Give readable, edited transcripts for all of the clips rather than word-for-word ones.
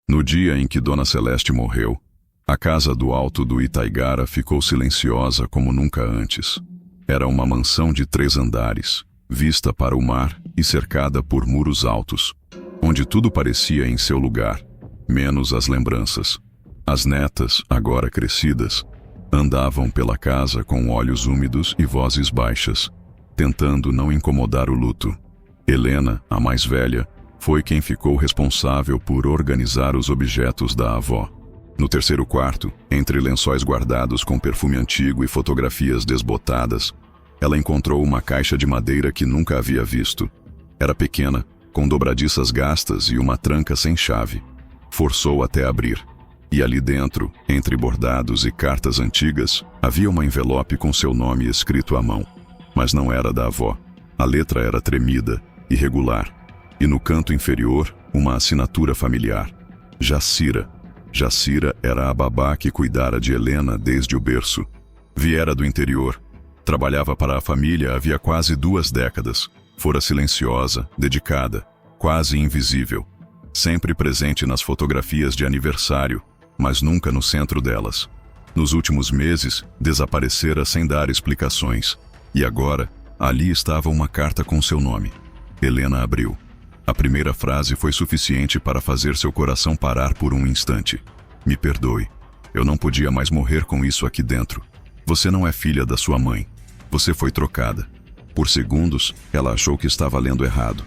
No dia em que Dona Celeste morreu, a casa do alto do Itaigara ficou silenciosa como nunca antes. Era uma mansão de 3 andares, vista para o mar e cercada por muros altos, onde tudo parecia em seu lugar, menos as lembranças. As netas, agora crescidas, andavam pela casa com olhos úmidos e vozes baixas, tentando não incomodar o luto. Helena, a mais velha, foi quem ficou responsável por organizar os objetos da avó. No terceiro quarto, entre lençóis guardados com perfume antigo e fotografias desbotadas, ela encontrou uma caixa de madeira que nunca havia visto. Era pequena, com dobradiças gastas e uma tranca sem chave. Forçou até abrir. E ali dentro, entre bordados e cartas antigas, havia uma envelope com seu nome escrito à mão. Mas não era da avó. A letra era tremida, irregular. E no canto inferior, uma assinatura familiar. Jacira. Jacira era a babá que cuidara de Helena desde o berço. Viera do interior. Trabalhava para a família havia quase 2 décadas. Fora silenciosa, dedicada, quase invisível. Sempre presente nas fotografias de aniversário, mas nunca no centro delas. Nos últimos meses, desaparecera sem dar explicações. E agora, ali estava uma carta com seu nome. Helena abriu. A primeira frase foi suficiente para fazer seu coração parar por um instante. Me perdoe. Eu não podia mais morrer com isso aqui dentro. Você não é filha da sua mãe. Você foi trocada. Por segundos, ela achou que estava lendo errado.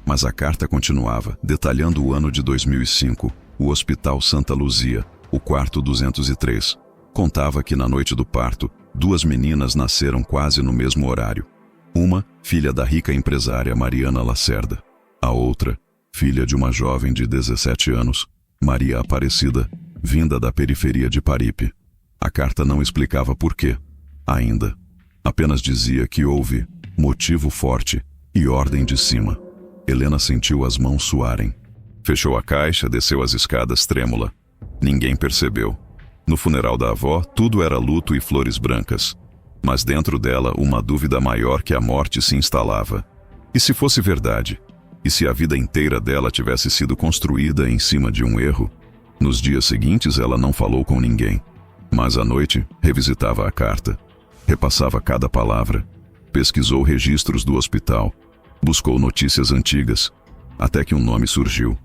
Mas a carta continuava, detalhando o ano de 2005, o Hospital Santa Luzia, o quarto 203. Contava que na noite do parto, 2 meninas nasceram quase no mesmo horário. Uma, filha da rica empresária Mariana Lacerda. A outra, filha de uma jovem de 17 anos, Maria Aparecida, vinda da periferia de Paripe. A carta não explicava por quê, ainda. Apenas dizia que houve motivo forte e ordem de cima. Helena sentiu as mãos suarem. Fechou a caixa, desceu as escadas trêmula. Ninguém percebeu. No funeral da avó, tudo era luto e flores brancas. Mas dentro dela, uma dúvida maior que a morte se instalava. E se fosse verdade? E se a vida inteira dela tivesse sido construída em cima de um erro? Nos dias seguintes, ela não falou com ninguém. Mas à noite, revisitava a carta. Repassava cada palavra. Pesquisou registros do hospital. Buscou notícias antigas. Até que um nome surgiu.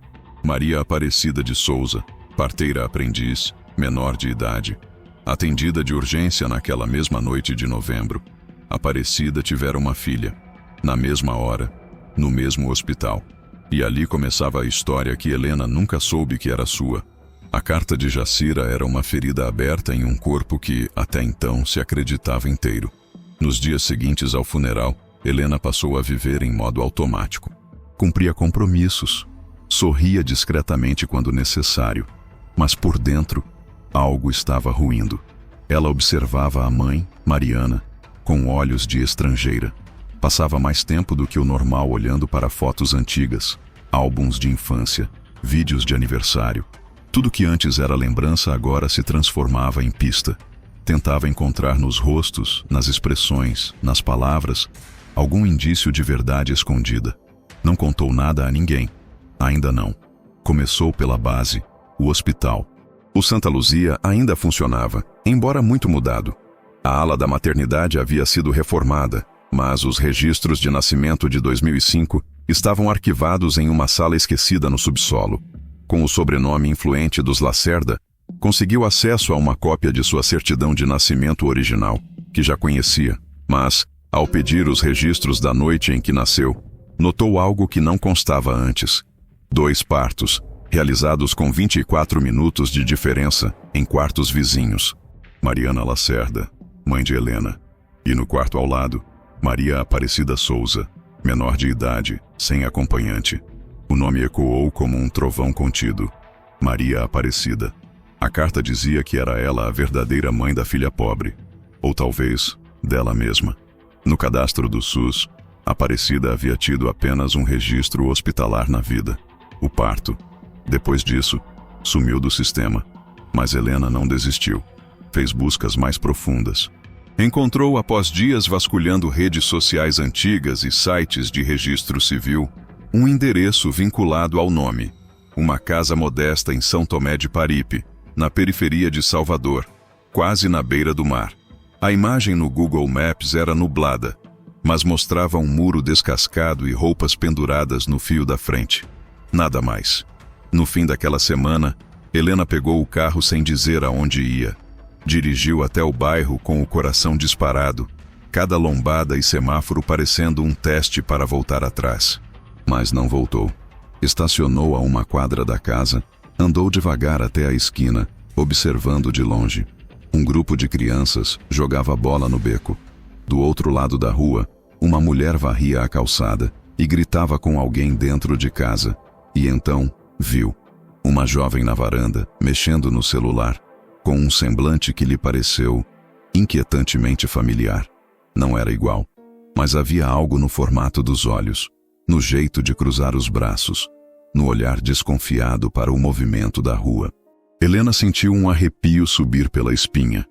Maria Aparecida de Souza, parteira aprendiz, menor de idade. Atendida de urgência naquela mesma noite de novembro. Aparecida tivera uma filha. Na mesma hora, no mesmo hospital. E ali começava a história que Helena nunca soube que era sua. A carta de Jacira era uma ferida aberta em um corpo que, até então, se acreditava inteiro. Nos dias seguintes ao funeral, Helena passou a viver em modo automático. Cumpria compromissos. Sorria discretamente quando necessário. Mas por dentro, algo estava ruindo. Ela observava a mãe, Mariana, com olhos de estrangeira. Passava mais tempo do que o normal olhando para fotos antigas, álbuns de infância, vídeos de aniversário. Tudo que antes era lembrança agora se transformava em pista. Tentava encontrar nos rostos, nas expressões, nas palavras, algum indício de verdade escondida. Não contou nada a ninguém. Ainda não. Começou pela base, o hospital. O Santa Luzia ainda funcionava, embora muito mudado. A ala da maternidade havia sido reformada, mas os registros de nascimento de 2005 estavam arquivados em uma sala esquecida no subsolo. Com o sobrenome influente dos Lacerda, conseguiu acesso a uma cópia de sua certidão de nascimento original, que já conhecia, mas, ao pedir os registros da noite em que nasceu, notou algo que não constava antes. 2 partos, realizados com 24 minutos de diferença, em quartos vizinhos. Mariana Lacerda, mãe de Helena. E no quarto ao lado, Maria Aparecida Souza, menor de idade, sem acompanhante. O nome ecoou como um trovão contido. Maria Aparecida. A carta dizia que era ela a verdadeira mãe da filha pobre. Ou talvez, dela mesma. No cadastro do SUS, Aparecida havia tido apenas um registro hospitalar na vida. O parto. Depois disso, sumiu do sistema. Mas Helena não desistiu. Fez buscas mais profundas. Encontrou, após dias vasculhando redes sociais antigas e sites de registro civil, um endereço vinculado ao nome. uma casa modesta em São Tomé de Paripe, na periferia de Salvador, quase na beira do mar. A imagem no Google Maps era nublada, mas mostrava um muro descascado e roupas penduradas no fio da frente. Nada mais. No fim daquela semana, Helena pegou o carro sem dizer aonde ia. Dirigiu até o bairro com o coração disparado, cada lombada e semáforo parecendo um teste para voltar atrás. Mas não voltou. Estacionou a uma quadra da casa, andou devagar até a esquina, observando de longe. Um grupo de crianças jogava bola no beco. Do outro lado da rua, uma mulher varria a calçada e gritava com alguém dentro de casa. E então, viu uma jovem na varanda, mexendo no celular, com um semblante que lhe pareceu inquietantemente familiar. Não era igual, mas havia algo no formato dos olhos, no jeito de cruzar os braços, no olhar desconfiado para o movimento da rua. Helena sentiu um arrepio subir pela espinha.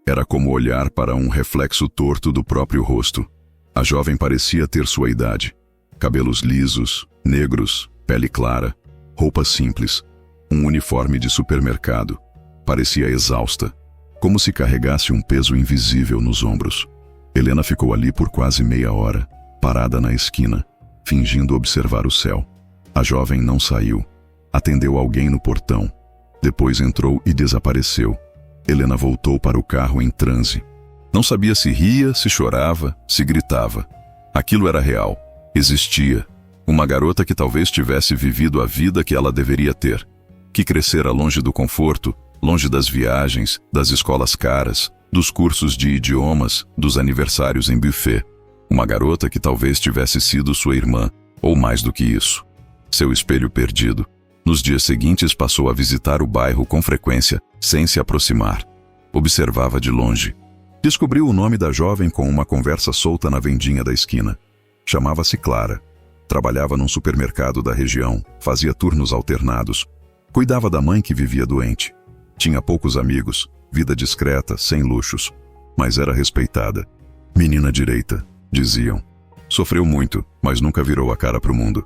Era como olhar para um reflexo torto do próprio rosto. A jovem parecia ter sua idade. Cabelos lisos, negros, pele clara, roupas simples, um uniforme de supermercado. Parecia exausta, como se carregasse um peso invisível nos ombros. Helena ficou ali por quase meia hora, parada na esquina, fingindo observar o céu. A jovem não saiu. Atendeu alguém no portão. Depois entrou e desapareceu. Helena voltou para o carro em transe. Não sabia se ria, se chorava, se gritava. Aquilo era real. Existia. Uma garota que talvez tivesse vivido a vida que ela deveria ter. Que crescera longe do conforto, longe das viagens, das escolas caras, dos cursos de idiomas, dos aniversários em buffet. Uma garota que talvez tivesse sido sua irmã, ou mais do que isso. Seu espelho perdido. Nos dias seguintes passou a visitar o bairro com frequência, sem se aproximar. Observava de longe. Descobriu o nome da jovem com uma conversa solta na vendinha da esquina. Chamava-se Clara. Trabalhava num supermercado da região, fazia turnos alternados. Cuidava da mãe que vivia doente. Tinha poucos amigos, vida discreta, sem luxos. Mas era respeitada. Menina direita, diziam. Sofreu muito, mas nunca virou a cara para o mundo.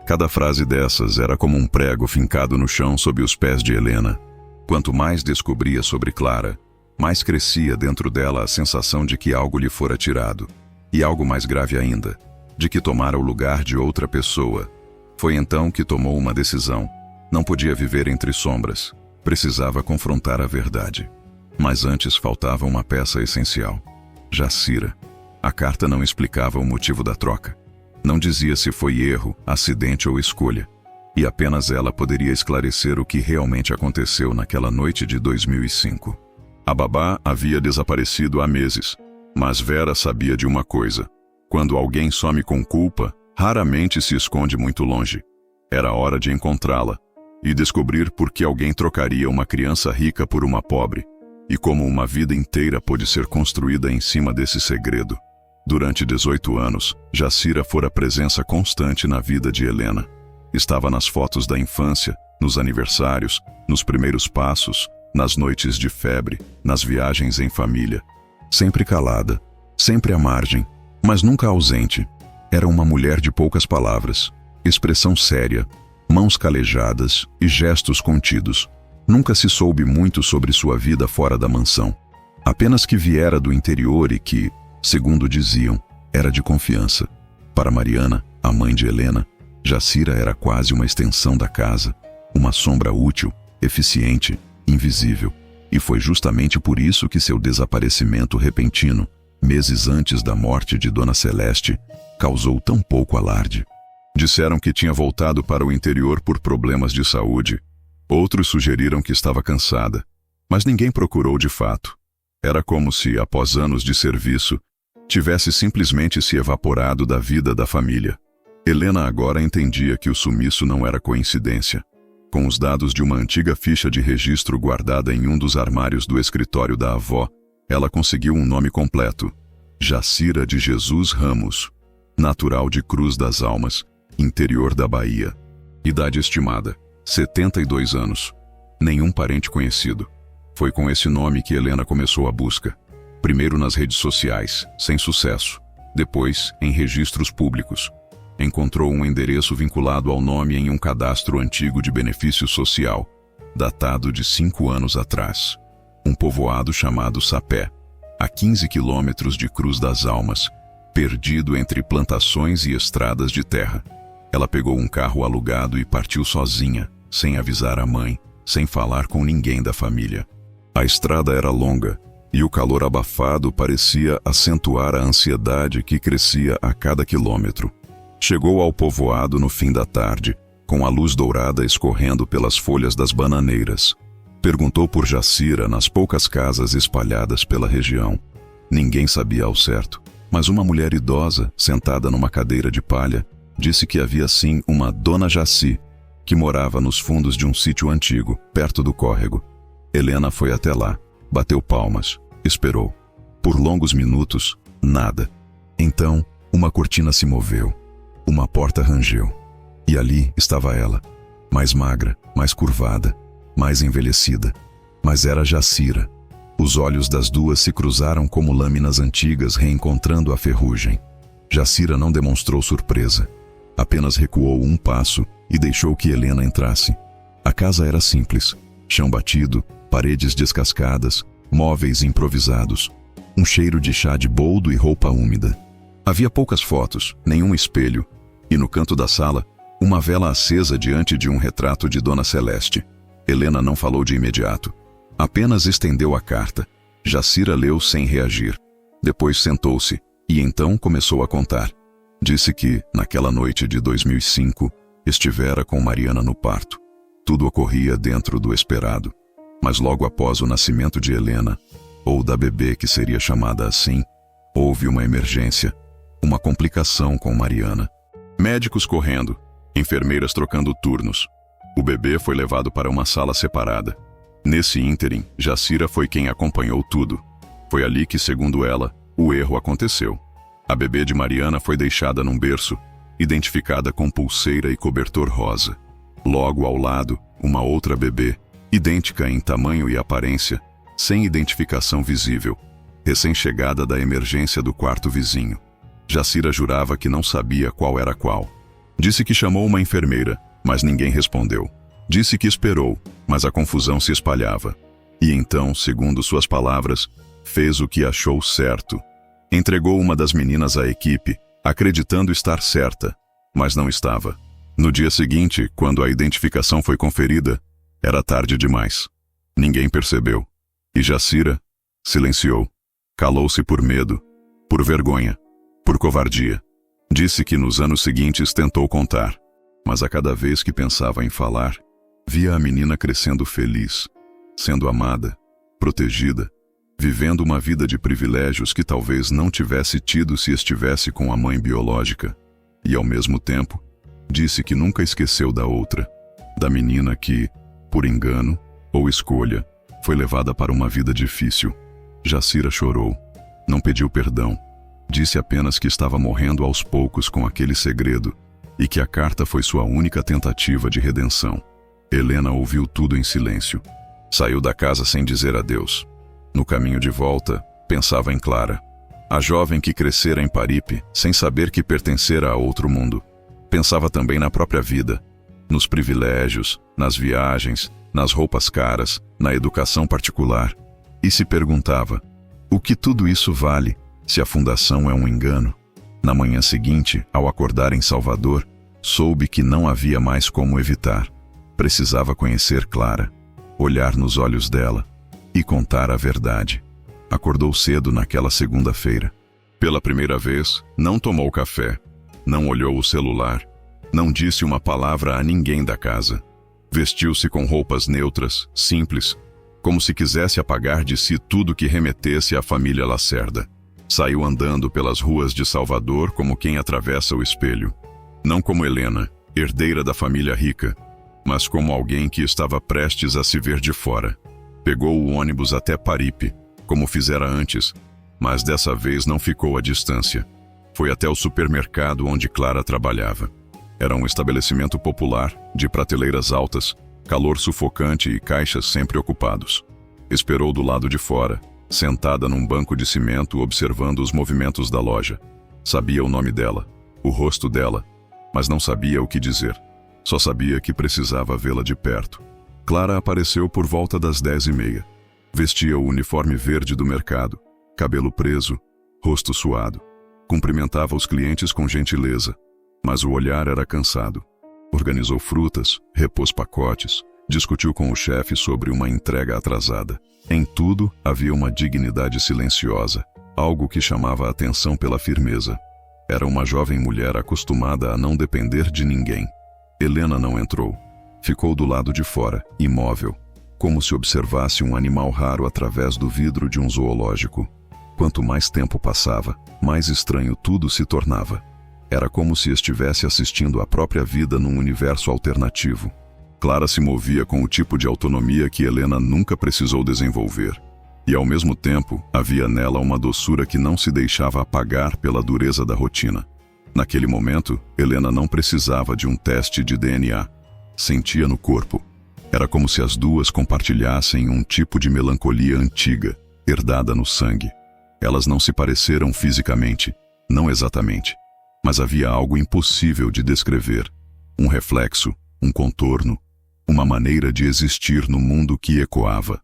Cada frase dessas era como um prego fincado no chão sob os pés de Helena. Quanto mais descobria sobre Clara, mais crescia dentro dela a sensação de que algo lhe fora tirado. E algo mais grave ainda, de que tomara o lugar de outra pessoa. Foi então que tomou uma decisão. Não podia viver entre sombras. Precisava confrontar a verdade. Mas antes faltava uma peça essencial. Jacira. A carta não explicava o motivo da troca. Não dizia se foi erro, acidente ou escolha. E apenas ela poderia esclarecer o que realmente aconteceu naquela noite de 2005. A babá havia desaparecido há meses. Mas Vera sabia de uma coisa. Quando alguém some com culpa, raramente se esconde muito longe. Era hora de encontrá-la e descobrir por que alguém trocaria uma criança rica por uma pobre, e como uma vida inteira pôde ser construída em cima desse segredo. Durante 18 anos, Jacira fora presença constante na vida de Helena. Estava nas fotos da infância, nos aniversários, nos primeiros passos, nas noites de febre, nas viagens em família. Sempre calada, sempre à margem, mas nunca ausente. Era uma mulher de poucas palavras, expressão séria, mãos calejadas e gestos contidos. Nunca se soube muito sobre sua vida fora da mansão. Apenas que viera do interior e que, segundo diziam, era de confiança. Para Mariana, a mãe de Helena, Jacira era quase uma extensão da casa, uma sombra útil, eficiente, invisível. E foi justamente por isso que seu desaparecimento repentino, meses antes da morte de Dona Celeste, causou tão pouco alarde. Disseram que tinha voltado para o interior por problemas de saúde. Outros sugeriram que estava cansada, mas ninguém procurou de fato. Era como se, após anos de serviço, tivesse simplesmente se evaporado da vida da família. Helena agora entendia que o sumiço não era coincidência. Com os dados de uma antiga ficha de registro guardada em um dos armários do escritório da avó, ela conseguiu um nome completo: Jacira de Jesus Ramos, natural de Cruz das Almas, interior da Bahia. Idade estimada: 72 anos. Nenhum parente conhecido. Foi com esse nome que Helena começou a busca. Primeiro nas redes sociais, sem sucesso. Depois, em registros públicos. encontrou um endereço vinculado ao nome em um cadastro antigo de benefício social, datado de 5 anos atrás. Um povoado chamado Sapé, a 15 quilômetros de Cruz das Almas, perdido entre plantações e estradas de terra. Ela pegou um carro alugado e partiu sozinha, sem avisar a mãe, sem falar com ninguém da família. A estrada era longa, e o calor abafado parecia acentuar a ansiedade que crescia a cada quilômetro. Chegou ao povoado no fim da tarde, com a luz dourada escorrendo pelas folhas das bananeiras. Perguntou por Jacira nas poucas casas espalhadas pela região. Ninguém sabia ao certo, mas uma mulher idosa, sentada numa cadeira de palha, disse que havia sim uma Dona Jaci, que morava nos fundos de um sítio antigo, perto do córrego. Helena foi até lá, bateu palmas, esperou. Por longos minutos, nada. Então, uma cortina se moveu. Uma porta rangeu. E ali estava ela, mais magra, mais curvada, mais envelhecida. Mas era Jacira. Os olhos das duas se cruzaram como lâminas antigas reencontrando a ferrugem. Jacira não demonstrou surpresa. Apenas recuou um passo e deixou que Helena entrasse. A casa era simples. Chão batido, paredes descascadas, móveis improvisados. Um cheiro de chá de boldo e roupa úmida. Havia poucas fotos, nenhum espelho. E no canto da sala, uma vela acesa diante de um retrato de Dona Celeste. Helena não falou de imediato. Apenas estendeu a carta. Jacira leu sem reagir. Depois sentou-se e então começou a contar. Disse que, naquela noite de 2005, estivera com Mariana no parto. Tudo ocorria dentro do esperado. Mas logo após o nascimento de Helena, ou da bebê que seria chamada assim, houve uma emergência, uma complicação com Mariana. Médicos correndo, enfermeiras trocando turnos. O bebê foi levado para uma sala separada. Nesse ínterim, Jacira foi quem acompanhou tudo. Foi ali que, segundo ela, o erro aconteceu. A bebê de Mariana foi deixada num berço, identificada com pulseira e cobertor rosa. Logo ao lado, uma outra bebê, idêntica em tamanho e aparência, sem identificação visível, recém-chegada da emergência do quarto vizinho. Jacira jurava que não sabia qual era qual. Disse que chamou uma enfermeira, mas ninguém respondeu. Disse que esperou, mas a confusão se espalhava. E então, segundo suas palavras, fez o que achou certo. Entregou uma das meninas à equipe, acreditando estar certa, mas não estava. No dia seguinte, quando a identificação foi conferida, era tarde demais. Ninguém percebeu. E Jacira silenciou. Calou-se por medo, por vergonha, por covardia. Disse que nos anos seguintes tentou contar, mas a cada vez que pensava em falar, via a menina crescendo feliz, sendo amada, protegida, vivendo uma vida de privilégios que talvez não tivesse tido se estivesse com a mãe biológica. E ao mesmo tempo, disse que nunca esqueceu da outra, da menina que, por engano ou escolha, foi levada para uma vida difícil. Jacira chorou, não pediu perdão. Disse apenas que estava morrendo aos poucos com aquele segredo e que a carta foi sua única tentativa de redenção. Helena ouviu tudo em silêncio. Saiu da casa sem dizer adeus. No caminho de volta, pensava em Clara, a jovem que crescera em Paripe sem saber que pertencera a outro mundo. Pensava também na própria vida, nos privilégios, nas viagens, nas roupas caras, na educação particular. E se perguntava, o que tudo isso vale se a fundação é um engano? Na manhã seguinte, ao acordar em Salvador, soube que não havia mais como evitar. Precisava conhecer Clara, olhar nos olhos dela e contar a verdade. Acordou cedo naquela segunda-feira. Pela primeira vez, não tomou café, não olhou o celular, não disse uma palavra a ninguém da casa. Vestiu-se com roupas neutras, simples, como se quisesse apagar de si tudo que remetesse à família Lacerda. Saiu andando pelas ruas de Salvador como quem atravessa o espelho. Não como Helena, herdeira da família rica, mas como alguém que estava prestes a se ver de fora. Pegou o ônibus até Paripe, como fizera antes, mas dessa vez não ficou à distância. Foi até o supermercado onde Clara trabalhava. Era um estabelecimento popular, de prateleiras altas, calor sufocante e caixas sempre ocupados. Esperou do lado de fora, sentada num banco de cimento observando os movimentos da loja. Sabia o nome dela, o rosto dela, mas não sabia o que dizer. Só sabia que precisava vê-la de perto. Clara apareceu por volta das 10h30. Vestia o uniforme verde do mercado, cabelo preso, rosto suado. Cumprimentava os clientes com gentileza, mas o olhar era cansado. Organizou frutas, repôs pacotes, discutiu com o chefe sobre uma entrega atrasada. Em tudo havia uma dignidade silenciosa, algo que chamava a atenção pela firmeza. Era uma jovem mulher acostumada a não depender de ninguém. Helena não entrou. Ficou do lado de fora, imóvel, como se observasse um animal raro através do vidro de um zoológico. Quanto mais tempo passava, mais estranho tudo se tornava. Era como se estivesse assistindo à própria vida num universo alternativo. Clara se movia com o tipo de autonomia que Helena nunca precisou desenvolver. E ao mesmo tempo, havia nela uma doçura que não se deixava apagar pela dureza da rotina. Naquele momento, Helena não precisava de um teste de DNA. Sentia no corpo. Era como se as duas compartilhassem um tipo de melancolia antiga, herdada no sangue. Elas não se pareceram fisicamente, não exatamente. Mas havia algo impossível de descrever. Um reflexo, um contorno, uma maneira de existir no mundo que ecoava.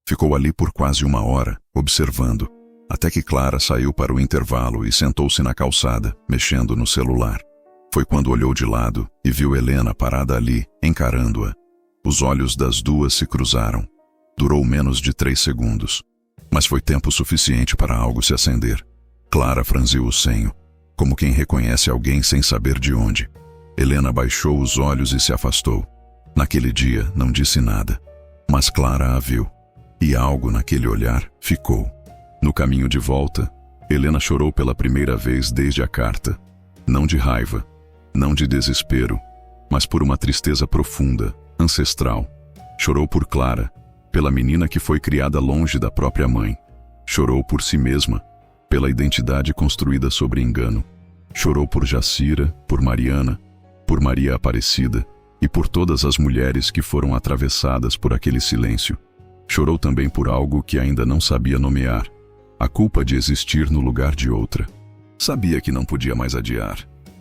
Ficou ali por quase 1 hora, observando, até que Clara saiu para o intervalo e sentou-se na calçada, mexendo no celular. Foi quando olhou de lado e viu Helena parada ali, encarando-a. Os olhos das duas se cruzaram. Durou menos de 3 segundos. Mas foi tempo suficiente para algo se acender. Clara franziu o senho, como quem reconhece alguém sem saber de onde. Helena baixou os olhos e se afastou. Naquele dia não disse nada, mas Clara a viu. E algo naquele olhar ficou. No caminho de volta, Helena chorou pela primeira vez desde a carta. Não de raiva, não de desespero, mas por uma tristeza profunda, ancestral. Chorou por Clara, pela menina que foi criada longe da própria mãe. Chorou por si mesma, pela identidade construída sobre engano. Chorou por Jacira, por Mariana, por Maria Aparecida e por todas as mulheres que foram atravessadas por aquele silêncio. Chorou também por algo que ainda não sabia nomear, a culpa de existir no lugar de outra. Sabia que não podia mais adiar.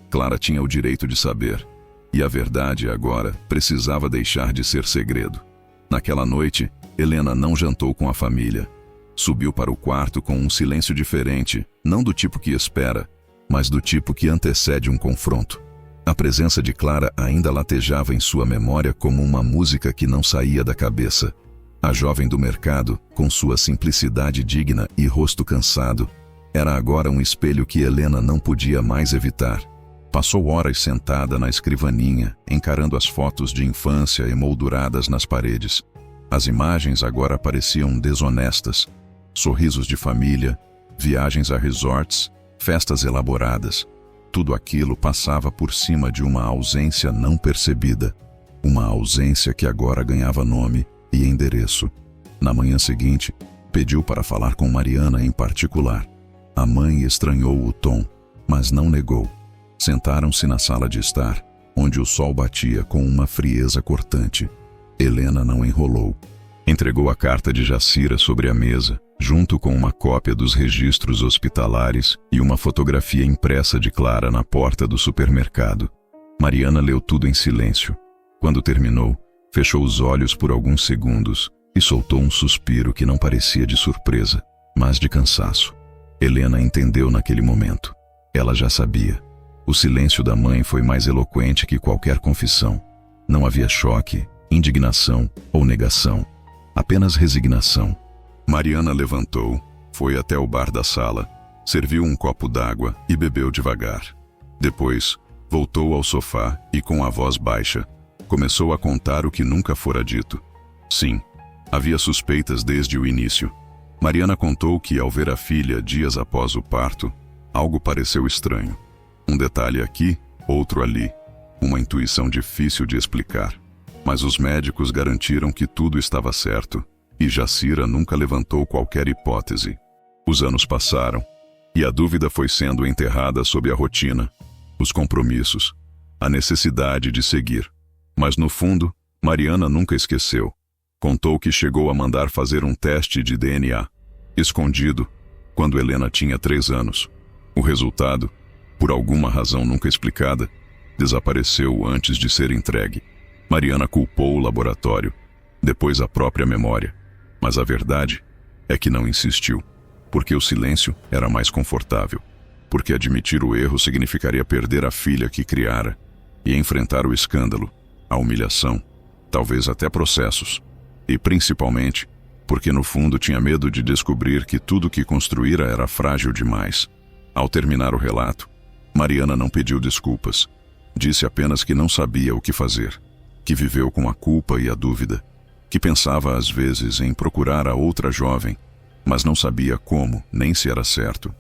Clara tinha o direito de saber, e a verdade agora precisava deixar de ser segredo. Naquela noite, Helena não jantou com a família. Subiu para o quarto com um silêncio diferente, não do tipo que espera, mas do tipo que antecede um confronto. A presença de Clara ainda latejava em sua memória como uma música que não saía da cabeça. A jovem do mercado, com sua simplicidade digna e rosto cansado, era agora um espelho que Helena não podia mais evitar. Passou horas sentada na escrivaninha, encarando as fotos de infância emolduradas nas paredes. As imagens agora pareciam desonestas. Sorrisos de família, viagens a resorts, festas elaboradas. Tudo aquilo passava por cima de uma ausência não percebida. Uma ausência que agora ganhava nome e endereço. Na manhã seguinte, pediu para falar com Mariana em particular. A mãe estranhou o tom, mas não negou. Sentaram-se na sala de estar, onde o sol batia com uma frieza cortante. Helena não enrolou. Entregou a carta de Jacira sobre a mesa, junto com uma cópia dos registros hospitalares e uma fotografia impressa de Clara na porta do supermercado. Mariana leu tudo em silêncio. Quando terminou, fechou os olhos por alguns segundos e soltou um suspiro que não parecia de surpresa, mas de cansaço. Helena entendeu naquele momento. Ela já sabia. O silêncio da mãe foi mais eloquente que qualquer confissão. Não havia choque, indignação ou negação. Apenas resignação. Mariana levantou, foi até o bar da sala, serviu um copo d'água e bebeu devagar. Depois, voltou ao sofá e, com a voz baixa, começou a contar o que nunca fora dito. Sim, havia suspeitas desde o início. Mariana contou que, ao ver a filha dias após o parto, algo pareceu estranho. Um detalhe aqui, outro ali. Uma intuição difícil de explicar. Mas os médicos garantiram que tudo estava certo, e Jacira nunca levantou qualquer hipótese. Os anos passaram, e a dúvida foi sendo enterrada sob a rotina, os compromissos, a necessidade de seguir. Mas no fundo, Mariana nunca esqueceu. Contou que chegou a mandar fazer um teste de DNA, escondido, quando Helena tinha 3 anos. O resultado, por alguma razão nunca explicada, desapareceu antes de ser entregue. Mariana culpou o laboratório, depois a própria memória. Mas a verdade é que não insistiu, porque o silêncio era mais confortável, porque admitir o erro significaria perder a filha que criara e enfrentar o escândalo, a humilhação, talvez até processos. E principalmente, porque no fundo tinha medo de descobrir que tudo que construíra era frágil demais. Ao terminar o relato, Mariana não pediu desculpas. Disse apenas que não sabia o que fazer, que viveu com a culpa e a dúvida, que pensava às vezes em procurar a outra jovem, mas não sabia como, nem se era certo.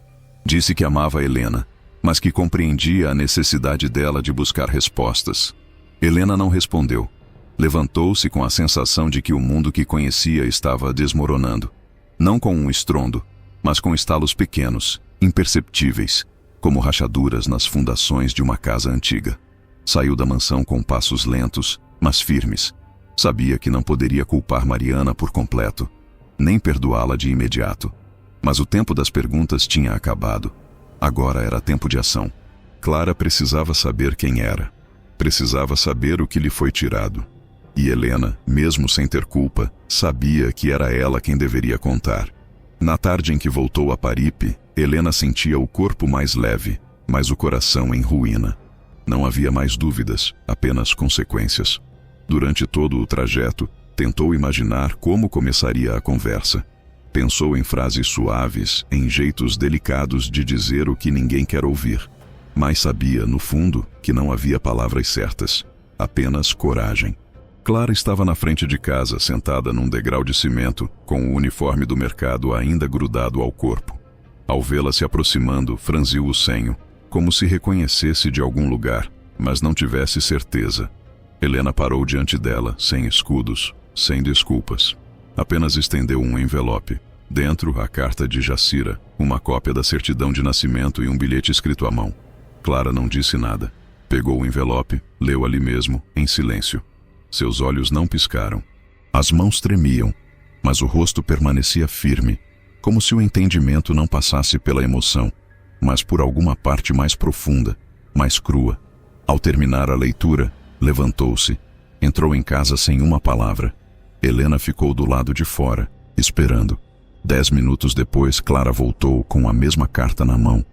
Disse que amava Helena, mas que compreendia a necessidade dela de buscar respostas. Helena não respondeu. Levantou-se com a sensação de que o mundo que conhecia estava desmoronando. Não com um estrondo, mas com estalos pequenos, imperceptíveis, como rachaduras nas fundações de uma casa antiga. Saiu da mansão com passos lentos, mas firmes. Sabia que não poderia culpar Mariana por completo, nem perdoá-la de imediato. Mas o tempo das perguntas tinha acabado. Agora era tempo de ação. Clara precisava saber quem era. Precisava saber o que lhe foi tirado. E Helena, mesmo sem ter culpa, sabia que era ela quem deveria contar. Na tarde em que voltou a Paripe, Helena sentia o corpo mais leve, mas o coração em ruína. Não havia mais dúvidas, apenas consequências. Durante todo o trajeto, tentou imaginar como começaria a conversa. Pensou em frases suaves, em jeitos delicados de dizer o que ninguém quer ouvir. Mas sabia, no fundo, que não havia palavras certas, apenas coragem. Clara estava na frente de casa, sentada num degrau de cimento, com o uniforme do mercado ainda grudado ao corpo. Ao vê-la se aproximando, franziu o senho, como se reconhecesse de algum lugar, mas não tivesse certeza. Helena parou diante dela, sem escudos, sem desculpas. Apenas estendeu um envelope. Dentro, a carta de Jacira, uma cópia da certidão de nascimento e um bilhete escrito à mão. Clara não disse nada. Pegou o envelope, leu ali mesmo, em silêncio. Seus olhos não piscaram. As mãos tremiam, mas o rosto permanecia firme, como se o entendimento não passasse pela emoção, mas por alguma parte mais profunda, mais crua. Ao terminar a leitura, levantou-se, entrou em casa sem uma palavra. Helena ficou do lado de fora, esperando. 10 minutos depois, Clara voltou com a mesma carta na mão.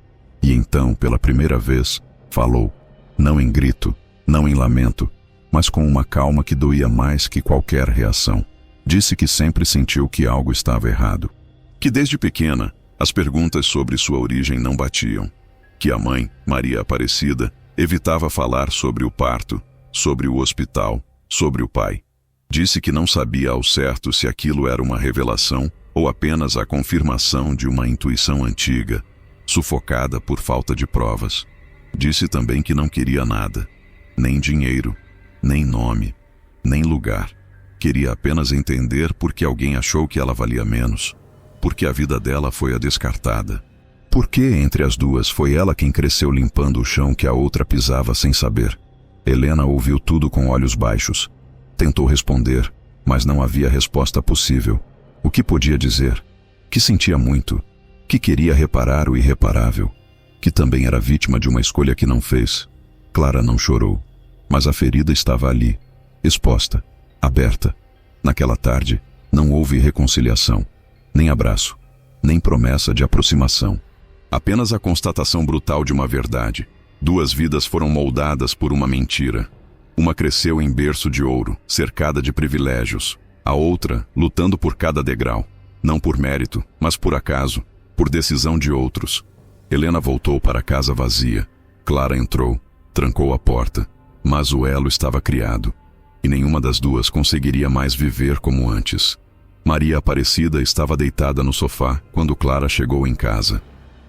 E então, pela primeira vez, falou, não em grito, não em lamento, mas com uma calma que doía mais que qualquer reação. Disse que sempre sentiu que algo estava errado. Que desde pequena, as perguntas sobre sua origem não batiam. Que a mãe, Maria Aparecida, evitava falar sobre o parto, sobre o hospital, sobre o pai. Disse que não sabia ao certo se aquilo era uma revelação ou apenas a confirmação de uma intuição antiga, sufocada por falta de provas. Disse também que não queria nada, nem dinheiro, nem nome, nem lugar. Queria apenas entender por que alguém achou que ela valia menos, porque a vida dela foi a descartada. Por que entre as duas foi ela quem cresceu limpando o chão que a outra pisava sem saber? Helena ouviu tudo com olhos baixos. Tentou responder, mas não havia resposta possível. O que podia dizer? Que sentia muito, que queria reparar o irreparável, que também era vítima de uma escolha que não fez. Clara não chorou, mas a ferida estava ali, exposta, aberta. Naquela tarde, não houve reconciliação, nem abraço, nem promessa de aproximação. Apenas a constatação brutal de uma verdade. 2 vidas foram moldadas por uma mentira. Uma cresceu em berço de ouro, cercada de privilégios. A outra, lutando por cada degrau. Não por mérito, mas por acaso, por decisão de outros. Helena voltou para a casa vazia. Clara entrou, trancou a porta. Mas o elo estava criado, e nenhuma das duas conseguiria mais viver como antes. Maria Aparecida estava deitada no sofá quando Clara chegou em casa.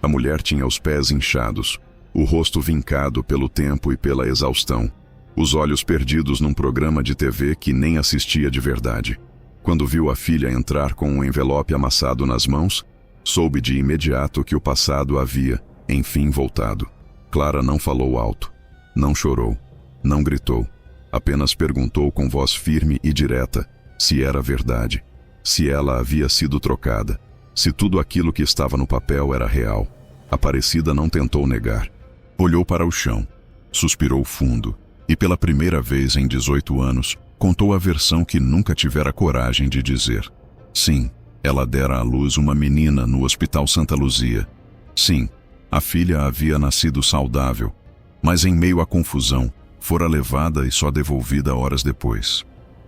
A mulher tinha os pés inchados, o rosto vincado pelo tempo e pela exaustão, os olhos perdidos num programa de TV que nem assistia de verdade. Quando viu a filha entrar com um envelope amassado nas mãos, soube de imediato que o passado havia, enfim, voltado. Clara não falou alto, não chorou. Não gritou, apenas perguntou com voz firme e direta se era verdade, se ela havia sido trocada, se tudo aquilo que estava no papel era real. Aparecida não tentou negar. Olhou para o chão. suspirou fundo e, pela primeira vez em 18 anos, contou a versão que nunca tivera coragem de dizer. Sim, ela dera à luz uma menina no Hospital Santa Luzia. Sim, a filha havia nascido saudável, mas em meio à confusão, fora levada e só devolvida horas depois.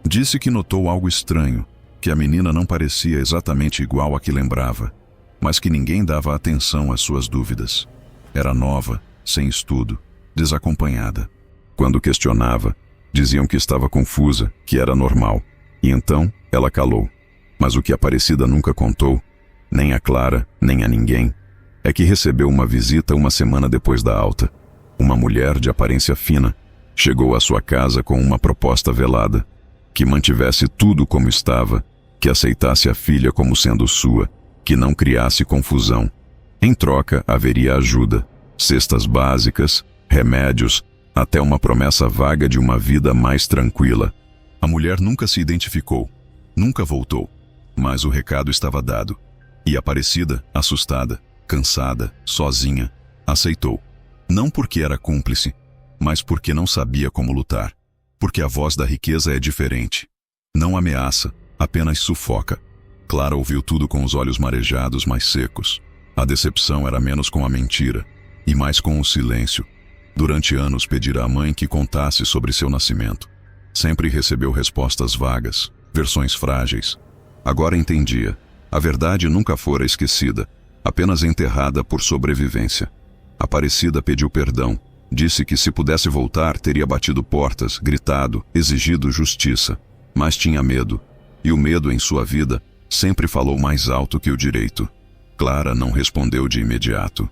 Disse que notou algo estranho, que a menina não parecia exatamente igual a que lembrava, mas que ninguém dava atenção às suas dúvidas. Era nova, sem estudo, desacompanhada. Quando questionava, diziam que estava confusa, que era normal, e então ela calou. Mas o que Aparecida nunca contou, nem a Clara, nem a ninguém, é que recebeu uma visita uma semana depois da alta. Uma mulher de aparência fina chegou à sua casa com uma proposta velada, que mantivesse tudo como estava, que aceitasse a filha como sendo sua, que não criasse confusão. Em troca, haveria ajuda, cestas básicas, remédios, até uma promessa vaga de uma vida mais tranquila. A mulher nunca se identificou, nunca voltou, mas o recado estava dado. E Aparecida, assustada, cansada, sozinha, aceitou. Não porque era cúmplice, mas porque não sabia como lutar. Porque a voz da riqueza é diferente. Não ameaça, apenas sufoca. Clara ouviu tudo com os olhos marejados, mas secos. A decepção era menos com a mentira, e mais com o silêncio. Durante anos pedira à mãe que contasse sobre seu nascimento. Sempre recebeu respostas vagas, versões frágeis. Agora entendia. A verdade nunca fora esquecida, apenas enterrada por sobrevivência. Aparecida pediu perdão. Disse que se pudesse voltar, teria batido portas, gritado, exigido justiça. Mas tinha medo. E o medo em sua vida sempre falou mais alto que o direito. Clara não respondeu de imediato.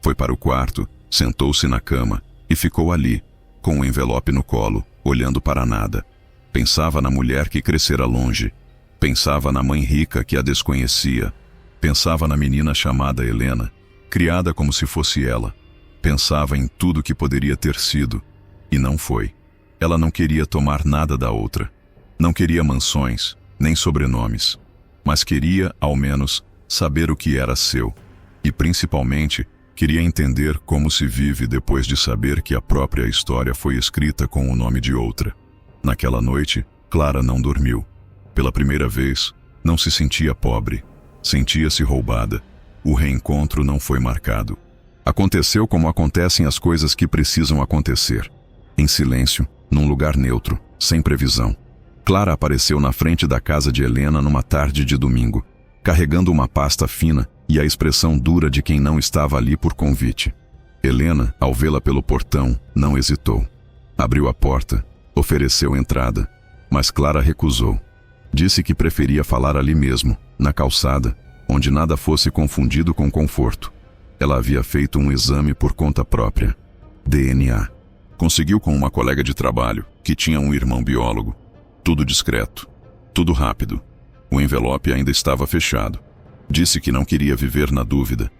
Foi para o quarto, sentou-se na cama e ficou ali, com o envelope no colo, olhando para nada. Pensava na mulher que crescera longe. Pensava na mãe rica que a desconhecia. Pensava na menina chamada Helena, criada como se fosse ela. Pensava em tudo que poderia ter sido, e não foi. Ela não queria tomar nada da outra. Não queria mansões, nem sobrenomes. Mas queria, ao menos, saber o que era seu. E, principalmente, queria entender como se vive depois de saber que a própria história foi escrita com o nome de outra. Naquela noite, Clara não dormiu. Pela primeira vez, não se sentia pobre. Sentia-se roubada. O reencontro não foi marcado. Aconteceu como acontecem as coisas que precisam acontecer. Em silêncio, num lugar neutro, sem previsão. Clara apareceu na frente da casa de Helena numa tarde de domingo, carregando uma pasta fina e a expressão dura de quem não estava ali por convite. Helena, ao vê-la pelo portão, não hesitou. Abriu a porta, ofereceu entrada, mas Clara recusou. Disse que preferia falar ali mesmo, na calçada, onde nada fosse confundido com conforto. Ela havia feito um exame por conta própria. DNA. Conseguiu com uma colega de trabalho, que tinha um irmão biólogo. Tudo discreto. Tudo rápido. O envelope ainda estava fechado. Disse que não queria viver na dúvida.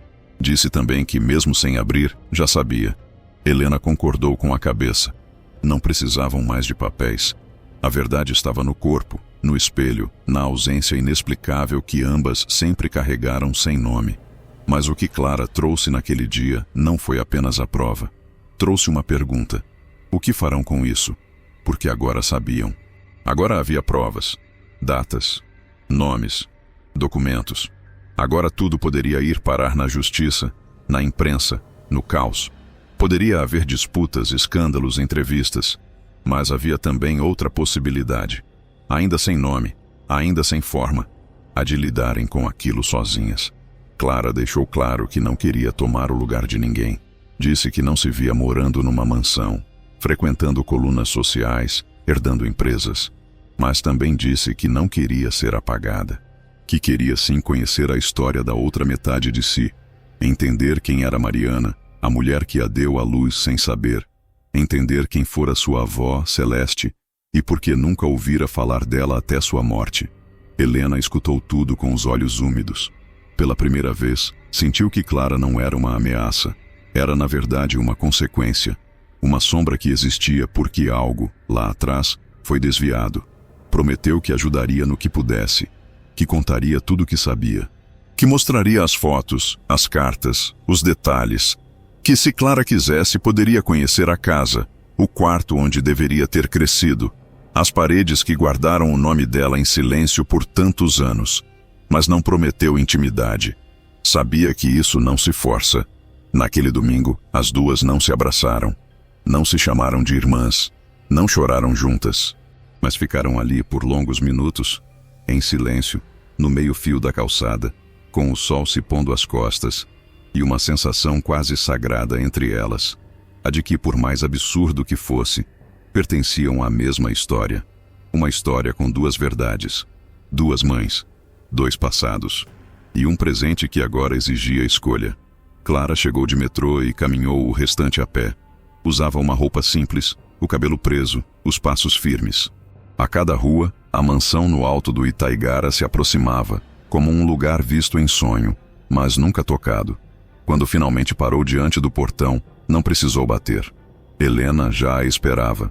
Disse também que, mesmo sem abrir, já sabia. Helena concordou com a cabeça. Não precisavam mais de papéis. A verdade estava no corpo, no espelho, na ausência inexplicável que ambas sempre carregaram sem nome. Mas o que Clara trouxe naquele dia não foi apenas a prova. Trouxe uma pergunta. O que farão com isso? Porque agora sabiam. Agora havia provas, datas, nomes, documentos. Agora tudo poderia ir parar na justiça, na imprensa, no caos. Poderia haver disputas, escândalos, entrevistas. Mas havia também outra possibilidade. Ainda sem nome, ainda sem forma, a de lidarem com aquilo sozinhas. Clara deixou claro que não queria tomar o lugar de ninguém. Disse que não se via morando numa mansão, frequentando colunas sociais, herdando empresas. Mas também disse que não queria ser apagada. Que queria sim conhecer a história da outra metade de si. Entender quem era Mariana, a mulher que a deu à luz sem saber. Entender quem fora sua avó, Celeste, e por que nunca ouvira falar dela até sua morte. Helena escutou tudo com os olhos úmidos. Pela primeira vez, sentiu que Clara não era uma ameaça. Era, na verdade, uma consequência. Uma sombra que existia porque algo, lá atrás, foi desviado. Prometeu que ajudaria no que pudesse, que contaria tudo o que sabia, que mostraria as fotos, as cartas, os detalhes, Que se Clara quisesse, poderia conhecer a casa, o quarto onde deveria ter crescido, as paredes que guardaram o nome dela em silêncio por tantos anos. Mas não prometeu intimidade. Sabia que isso não se força. Naquele domingo, as duas não se abraçaram. Não se chamaram de irmãs. Não choraram juntas. Mas ficaram ali por longos minutos, em silêncio, no meio-fio da calçada, com o sol se pondo às costas, e uma sensação quase sagrada entre elas, a de que, por mais absurdo que fosse, pertenciam à mesma história. Uma história com duas verdades, duas mães, dois passados, e um presente que agora exigia escolha. Clara chegou de metrô e caminhou o restante a pé. Usava uma roupa simples, o cabelo preso, os passos firmes. A cada rua, a mansão no alto do Itaigara se aproximava, como um lugar visto em sonho, mas nunca tocado. Quando finalmente parou diante do portão, não precisou bater. Helena já a esperava.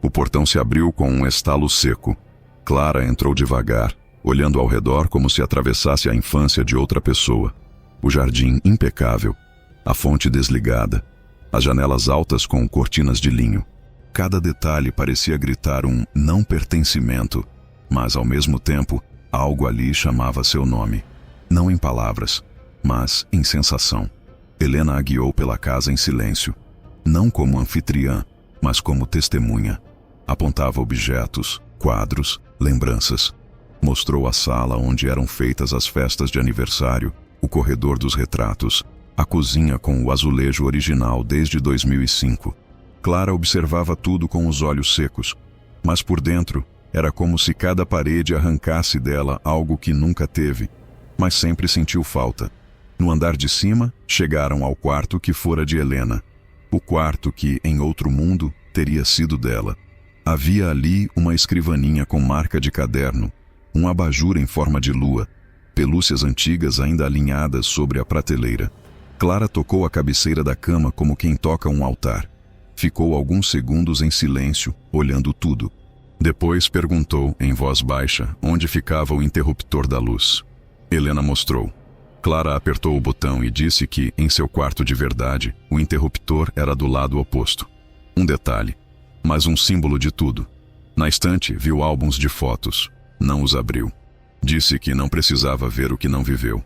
O portão se abriu com um estalo seco. Clara entrou devagar, olhando ao redor como se atravessasse a infância de outra pessoa. O jardim impecável, a fonte desligada, as janelas altas com cortinas de linho. Cada detalhe parecia gritar um não pertencimento, mas ao mesmo tempo, algo ali chamava seu nome. Não em palavras, mas em sensação. Helena a guiou pela casa em silêncio, não como anfitriã, mas como testemunha. Apontava objetos, quadros, lembranças. Mostrou a sala onde eram feitas as festas de aniversário, o corredor dos retratos, a cozinha com o azulejo original desde 2005. Clara observava tudo com os olhos secos, mas por dentro era como se cada parede arrancasse dela algo que nunca teve, mas sempre sentiu falta. No andar de cima, chegaram ao quarto que fora de Helena, o quarto que, em outro mundo, teria sido dela. Havia ali uma escrivaninha com marca de caderno, um abajur em forma de lua, pelúcias antigas ainda alinhadas sobre a prateleira. Clara tocou a cabeceira da cama como quem toca um altar. Ficou alguns segundos em silêncio, olhando tudo. Depois perguntou, em voz baixa, onde ficava o interruptor da luz. Helena mostrou. Clara apertou o botão e disse que, em seu quarto de verdade, o interruptor era do lado oposto. Um detalhe, mas um símbolo de tudo. Na estante, viu álbuns de fotos. Não os abriu. Disse que não precisava ver o que não viveu.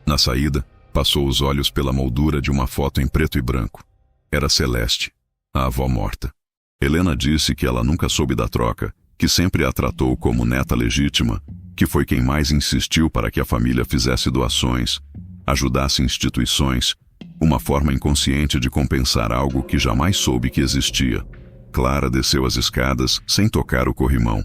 Na saída, passou os olhos pela moldura de uma foto em preto e branco. Era Celeste, a avó morta. Helena disse que ela nunca soube da troca, que sempre a tratou como neta legítima, que foi quem mais insistiu para que a família fizesse doações, ajudasse instituições, uma forma inconsciente de compensar algo que jamais soube que existia. Clara desceu as escadas sem tocar o corrimão.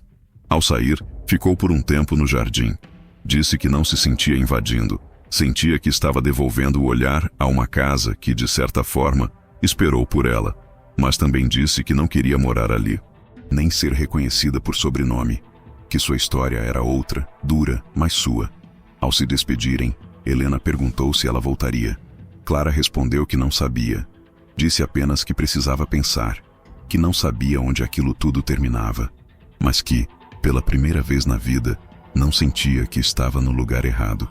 Ao sair, ficou por um tempo no jardim. Disse que não se sentia invadindo, sentia que estava devolvendo o olhar a uma casa que, de certa forma, esperou por ela. Mas também disse que não queria morar ali, nem ser reconhecida por sobrenome, que sua história era outra, dura, mas sua. Ao se despedirem, Helena perguntou se ela voltaria. Clara respondeu que não sabia. Disse apenas que precisava pensar, que não sabia onde aquilo tudo terminava, mas que, pela primeira vez na vida, não sentia que estava no lugar errado.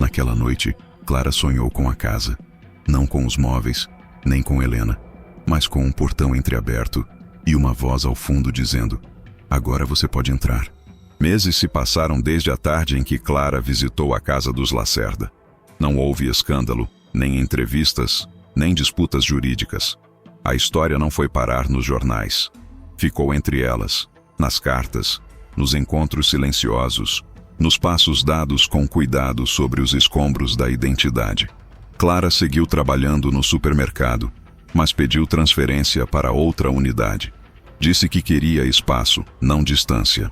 Naquela noite, Clara sonhou com a casa, não com os móveis, nem com Helena, mas com um portão entreaberto e uma voz ao fundo dizendo: "Agora você pode entrar." Meses se passaram desde a tarde em que Clara visitou a casa dos Lacerda. Não houve escândalo, nem entrevistas, nem disputas jurídicas. A história não foi parar nos jornais. Ficou entre elas, nas cartas, nos encontros silenciosos, nos passos dados com cuidado sobre os escombros da identidade. Clara seguiu trabalhando no supermercado, mas pediu transferência para outra unidade. Disse que queria espaço, não distância.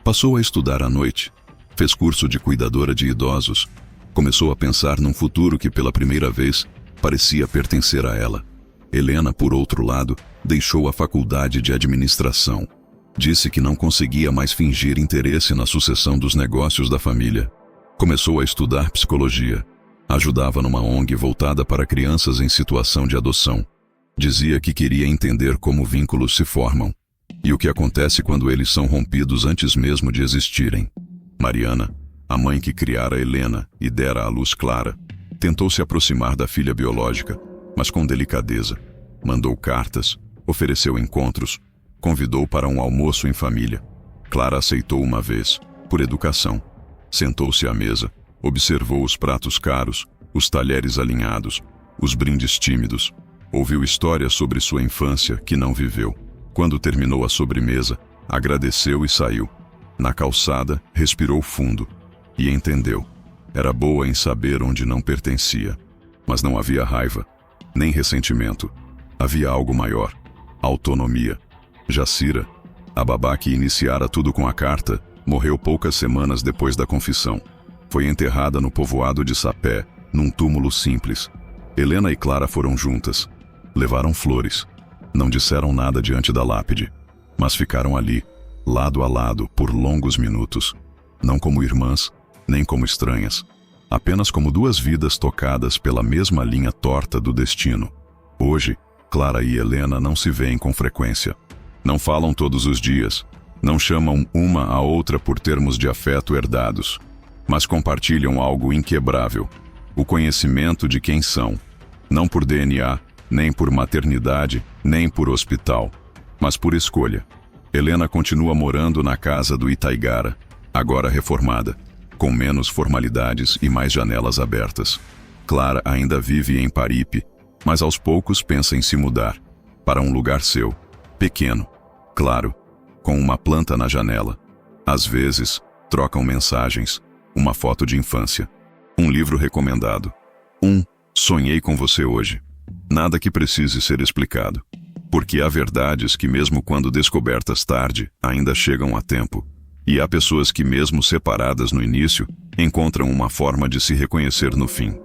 Passou a estudar à noite. Fez curso de cuidadora de idosos. Começou a pensar num futuro que, pela primeira vez, parecia pertencer a ela. Helena, por outro lado, deixou a faculdade de administração. Disse que não conseguia mais fingir interesse na sucessão dos negócios da família. Começou a estudar psicologia. Ajudava numa ONG voltada para crianças em situação de adoção. Dizia que queria entender como vínculos se formam e o que acontece quando eles são rompidos antes mesmo de existirem. Mariana, a mãe que criara Helena e dera à luz Clara, tentou se aproximar da filha biológica, mas com delicadeza. Mandou cartas, ofereceu encontros, convidou para um almoço em família. Clara aceitou uma vez, por educação. Sentou-se à mesa, observou os pratos caros, os talheres alinhados, os brindes tímidos. Ouviu histórias sobre sua infância que não viveu. Quando terminou a sobremesa, agradeceu e saiu. Na calçada, respirou fundo e entendeu. Era boa em saber onde não pertencia. Mas não havia raiva, nem ressentimento. Havia algo maior: autonomia. Jacira, a babá que iniciara tudo com a carta, morreu poucas semanas depois da confissão. Foi enterrada no povoado de Sapé, num túmulo simples. Helena e Clara foram juntas. Levaram flores. Não disseram nada diante da lápide, mas ficaram ali, lado a lado, por longos minutos. Não como irmãs, nem como estranhas. Apenas como duas vidas tocadas pela mesma linha torta do destino. Hoje, Clara e Helena não se veem com frequência. Não falam todos os dias. Não chamam uma a outra por termos de afeto herdados. Mas compartilham algo inquebrável: o conhecimento de quem são. Não por DNA, nem por maternidade, nem por hospital, mas por escolha. Helena continua morando na casa do Itaigara, agora reformada, com menos formalidades e mais janelas abertas. Clara ainda vive em Paripe, mas aos poucos pensa em se mudar, para um lugar seu, pequeno, claro, com uma planta na janela. Às vezes, trocam mensagens, uma foto de infância, um livro recomendado. Sonhei com você hoje. Nada que precise ser explicado. Porque há verdades que, mesmo quando descobertas tarde, ainda chegam a tempo. E há pessoas que, mesmo separadas no início, encontram uma forma de se reconhecer no fim.